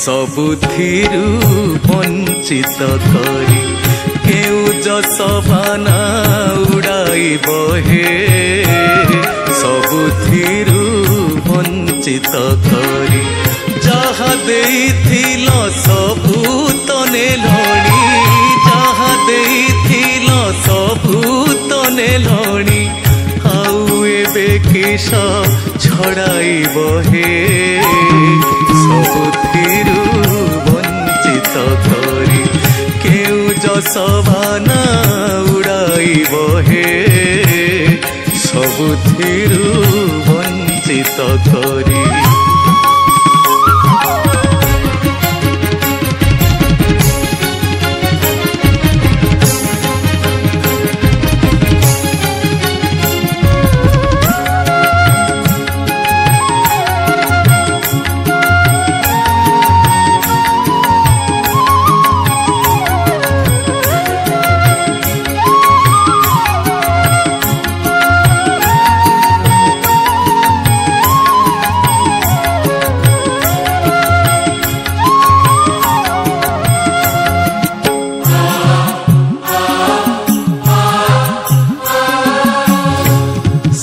सबुथिरु वंचित करी केउ जसबाना उड़ाई बहे सबुथिरु वंचित करी जहा देइथिल सबु तने लणी जहा देइथिल सबु तने लणी आउ एबे किस छड़ाई बहे सबुथिरु वंचित करी केउ जसबाना उड़ाई बहे सबुथिरु वंचित करी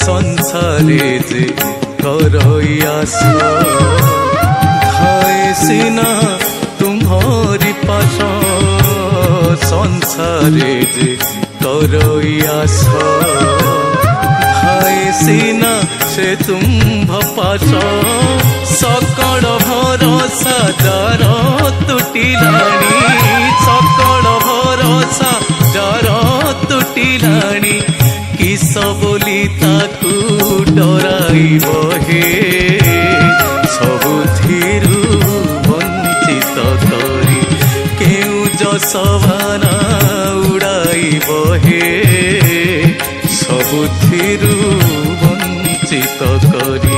संसारे जे करैयास खाए सिना तुम्हारी पास संसारे जे करैयास खाए सिना से तुम पास सकल भरोसा जार तुटिलाणी सकल भरोसा जार तुटिलाणी किस बोली ताकू डराई बहे सबुथिरु वंचित करी केउ जसबाना उड़ाई बहे सबुथिरु वंचित करी